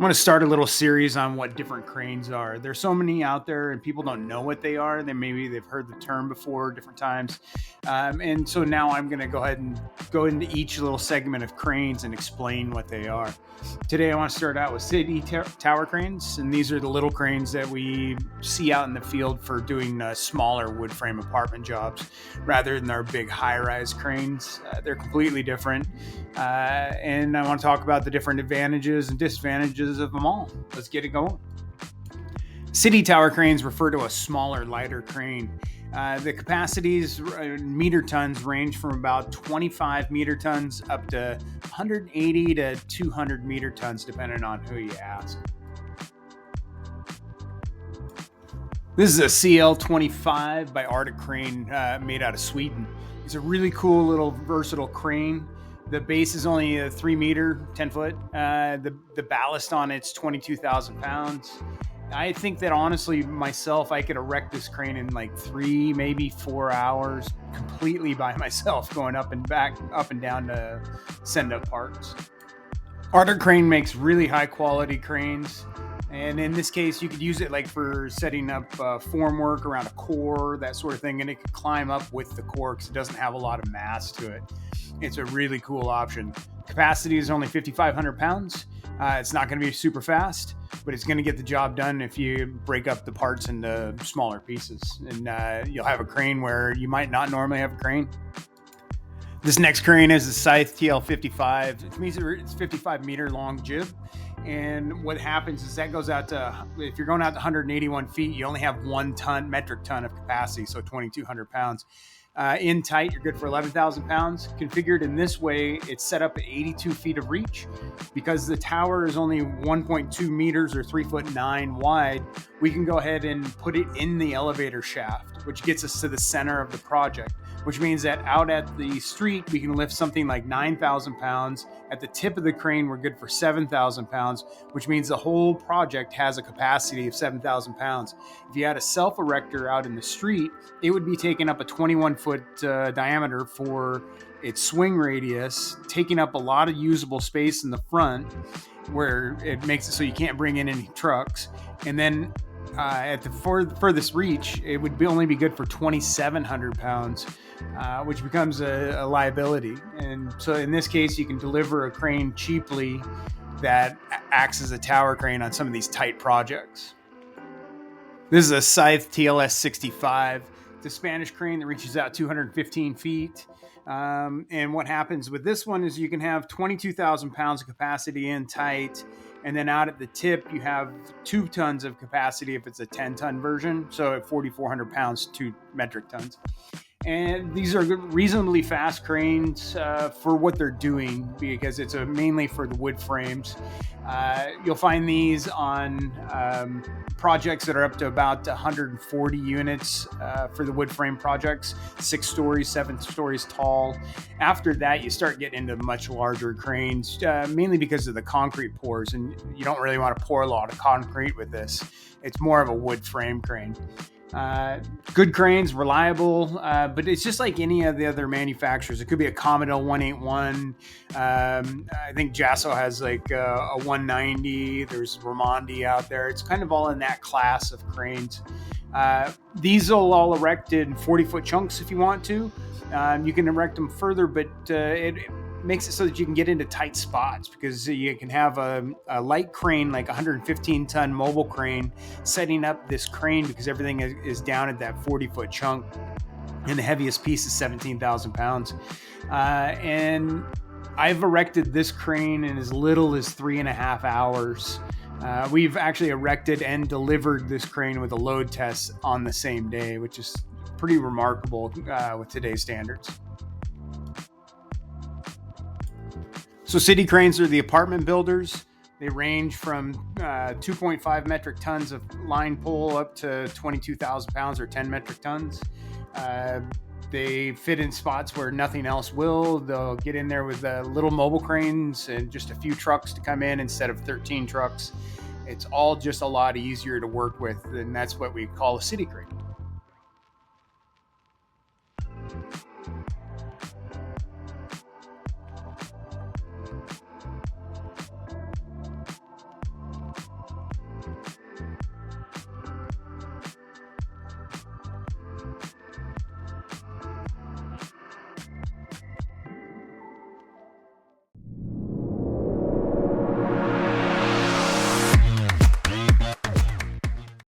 I'm going to start a little series on what different cranes are. There's so many out there and people don't know what they are. Maybe they've heard the term before different times. And so now I'm going to go ahead and go into each little segment of cranes and explain what they are. Today I want to start out with city tower cranes, and these are the little cranes that we see out in the field for doing smaller wood frame apartment jobs rather than our big high-rise cranes. They're completely different, and I want to talk about the different advantages and disadvantages of them all. Let's get it going. City tower cranes refer to a smaller, lighter crane. The capacities meter tons range from about 25 meter tons up to 180 to 200 meter tons, depending on who you ask. This is a CL25 by Artic Crane, made out of Sweden. It's a really cool little versatile crane. The base is only a 3 meter, 10 foot. The ballast on it's 22,000 pounds. I think that honestly, myself, I could erect this crane in like 3, maybe 4 hours completely by myself, going up and back, up and down to send up parts. Artic Crane makes really high quality cranes. And in this case, you could use it like for setting up formwork around a core, that sort of thing. And it could climb up with the core because it doesn't have a lot of mass to it. It's a really cool option. Capacity is only 5,500 pounds. It's not going to be super fast, but it's going to get the job done if you break up the parts into smaller pieces. And you'll have a crane where you might not normally have a crane. This next crane is the Scythe TL55. It means it's 55 meter long jib. And what happens is that goes out to, if you're going out to 181 feet, you only have 1 metric ton of capacity, so 2,200 pounds. In tight, you're good for 11,000 pounds. Configured in this way, it's set up at 82 feet of reach. Because the tower is only 1.2 meters or 3'9" wide, we can go ahead and put it in the elevator shaft, which gets us to the center of the project, which means that out at the street, we can lift something like 9,000 pounds. At the tip of the crane, we're good for 7,000 pounds, which means the whole project has a capacity of 7,000 pounds. If you had a self-erector out in the street, it would be taking up a 21-foot diameter for its swing radius, taking up a lot of usable space in the front where it makes it so you can't bring in any trucks. And then at the furthest reach, it would only be good for 2,700 pounds, which becomes a liability. And so in this case, you can deliver a crane cheaply that acts as a tower crane on some of these tight projects. This is a Cythe TLS65. It's a Spanish crane that reaches out 215 feet. And what happens with this one is you can have 22,000 pounds of capacity in tight. And then out at the tip, you have 2 tons of capacity if it's a 10-ton version. So at 4,400 pounds, 2 metric tons. And these are reasonably fast cranes for what they're doing because it's mainly for the wood frames. You'll find these on projects that are up to about 140 units for the wood frame projects, 6 stories, 7 stories tall. After that, you start getting into much larger cranes, mainly because of the concrete pours, and you don't really want to pour a lot of concrete with this. It's more of a wood frame crane. Good cranes, reliable, but it's just like any of the other manufacturers. It could be a Commodore 181. I think Jasso has like a 190. There's Ramondi out there. It's kind of all in that class of cranes. These will all erect in 40-foot chunks if you want to. You can erect them further, but it makes it so that you can get into tight spots because you can have a light crane, like a 115-ton mobile crane, setting up this crane because everything is down at that 40-foot chunk, and the heaviest piece is 17,000 pounds. And I've erected this crane in as little as 3.5 hours. We've actually erected and delivered this crane with a load test on the same day, which is pretty remarkable with today's standards. So city cranes are the apartment builders. They range from 2.5 metric tons of line pull up to 22,000 pounds or 10 metric tons. They fit in spots where nothing else will. They'll get in there with little mobile cranes and just a few trucks to come in instead of 13 trucks. It's all just a lot easier to work with, and that's what we call a city crane.